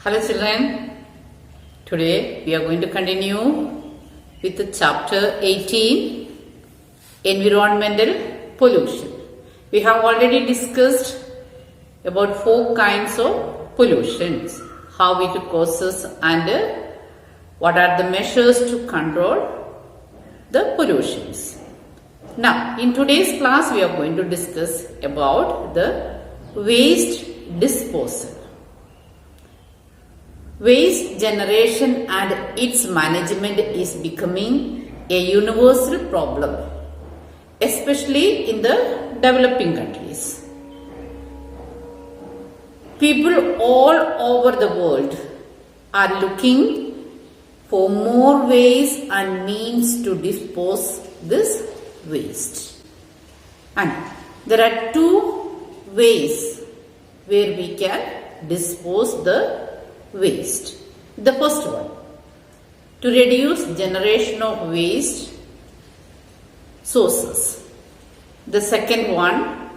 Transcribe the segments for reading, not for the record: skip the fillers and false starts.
Hello children, today we are going to continue with the chapter 18, Environmental Pollution. We have already discussed about 4 kinds of pollutions, how it causes and what are the measures to control the pollutions. Now, in today's class we are going to discuss about the waste disposal. Waste generation and its management is becoming a universal problem, especially in the developing countries. People all over the world are looking for more ways and means to dispose this waste. And there are 2 ways where we can dispose the waste. The first one, to reduce generation of waste sources. The second one,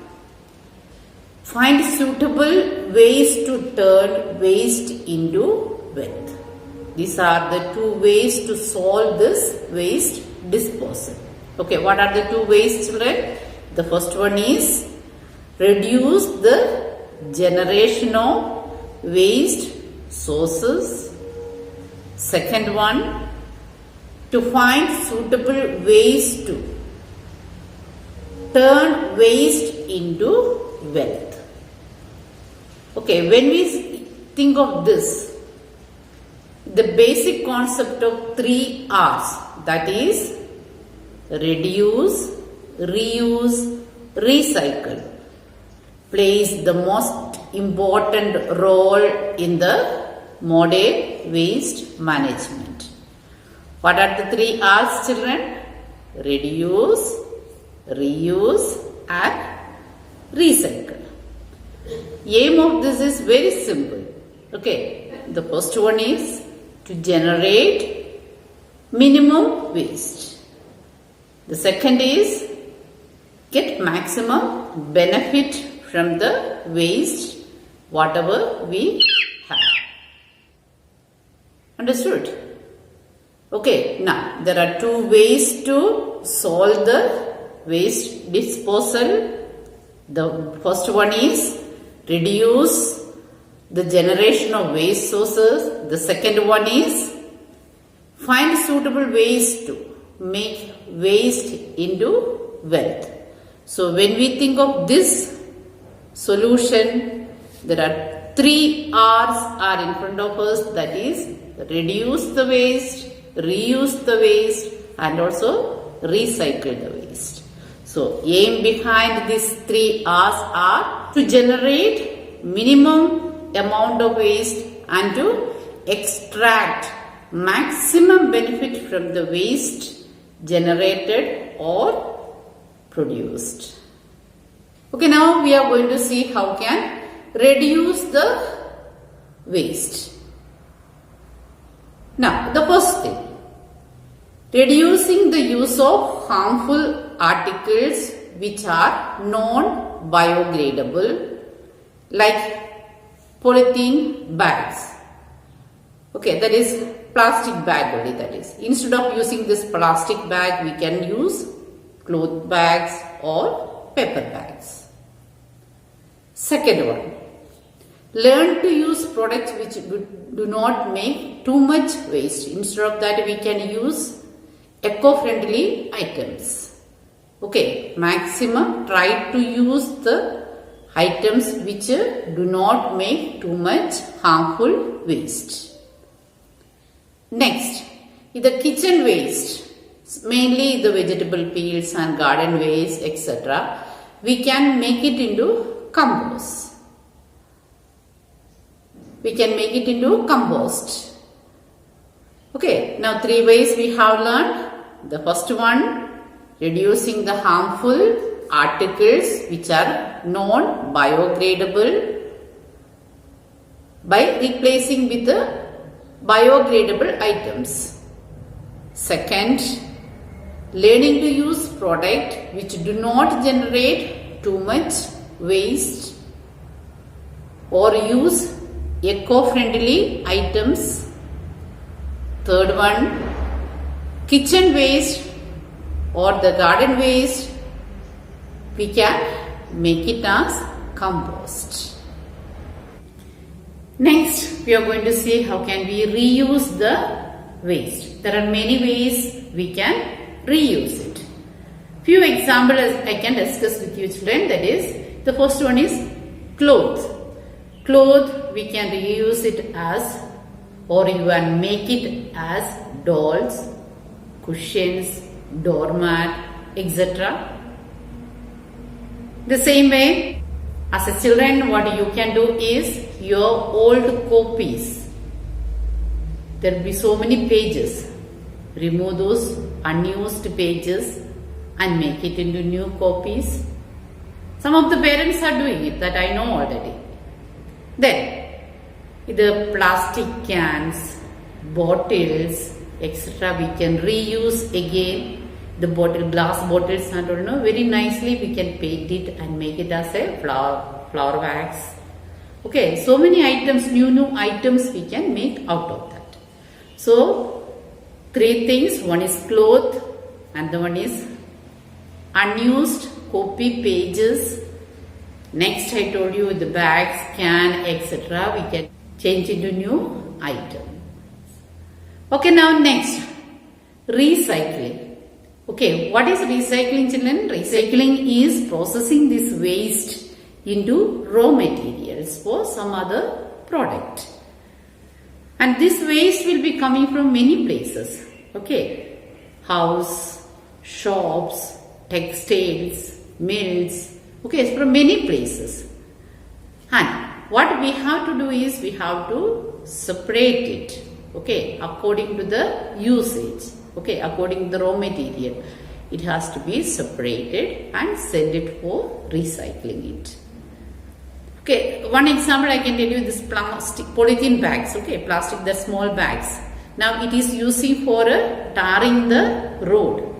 find suitable ways to turn waste into wealth. These are the 2 ways to solve this waste disposal. Okay, what are the 2 ways, children? The first one is reduce the generation of waste sources. Second one, to find suitable ways to turn waste into wealth. Okay, when we think of this, the basic concept of 3 R's, that is reduce, reuse, recycle, plays the most important role in the modern waste management. What are the 3 R's, children? Reduce, reuse and recycle. Aim of this is very simple. Okay, the first one is to generate minimum waste. The second is get maximum benefit from the waste whatever we have. Understood? Okay, now there are 2 ways to solve the waste disposal. The first one is reduce the generation of waste sources. The second one is find suitable ways to make waste into wealth. So when we think of this solution, there are 3 R's are in front of us, that is reduce the waste, reuse the waste and also recycle the waste. So aim behind these 3 R's are to generate minimum amount of waste and to extract maximum benefit from the waste generated or produced. Okay, now we are going to see how can reduce the waste. Now, the first thing, reducing the use of harmful articles which are non-biodegradable, like polythene bags. Okay, that is plastic bag only, that is. Instead of using this plastic bag, we can use cloth bags or paper bags. Second one, learn to use products which do not make too much waste. Instead of that, we can use eco-friendly items. Okay, maximum try to use the items which do not make too much harmful waste. Next is the kitchen waste, mainly the vegetable peels and garden waste, etc. We can make it into compost. We can make it into compost. Okay, now 3 ways we have learned. The first one, reducing the harmful articles which are non-biodegradable by replacing with the biodegradable items. Second, learning to use products which do not generate too much waste or use eco-friendly items. Third one, kitchen waste or the garden waste, we can make it as compost. Next, we are going to see how can we reuse the waste. There are many ways we can reuse it. Few examples I can discuss with you children. That is, the first one is clothes. Cloth we can reuse it as, or you can make it as dolls, cushions, doormat, etc. The same way, as a children, what you can do is your old copies. There will be so many pages. Remove those unused pages and make it into new copies. Some of the parents are doing it, that I know already. Then, the plastic cans, bottles, etc. we can reuse again. The glass bottles and all, very nicely we can paint it and make it as a flower wax. Okay, so many items, new items we can make out of that. So, three things. One is cloth, and the one is unused copy pages. Next, I told you the bags, can, etc. we can change into new item. Okay, now next, recycling. Okay, what is recycling, children? Recycling is processing this waste into raw materials for some other product. And this waste will be coming from many places. Okay, house, shops, textiles, mills. Okay, it's from many places. And what we have to do is we have to separate it. Okay, according to the usage. Okay, according to the raw material. It has to be separated and send it for recycling it. Okay, one example I can tell you, this plastic polythene bags. Okay, plastic, the small bags. Now it is using for tarring the road.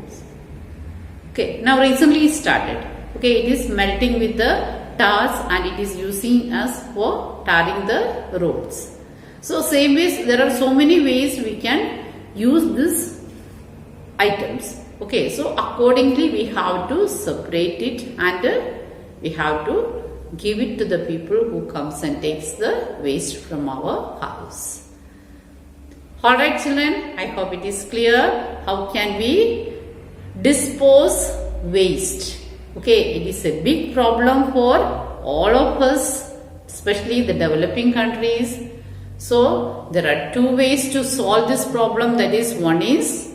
Okay, now recently it started. Okay, it is melting with the tars and it is using as for tarring the roads. So same ways, there are so many ways we can use these items. Okay, so accordingly we have to separate it and we have to give it to the people who comes and takes the waste from our house. Alright children, I hope it is clear how can we dispose waste. Okay, it is a big problem for all of us, especially the developing countries. So there are two ways to solve this problem. That is, one is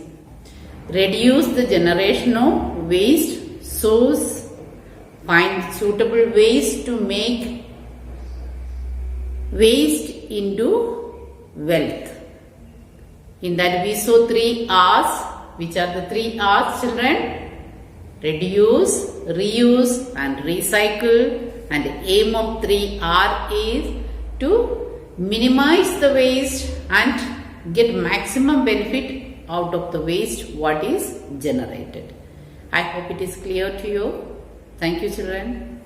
reduce the generation of waste source, find suitable ways to make waste into wealth. In that we saw 3 R's. Which are the 3 R's, children? Reduce, reuse and recycle. And the aim of 3R is to minimize the waste and get maximum benefit out of the waste what is generated. I hope it is clear to you. Thank you, children.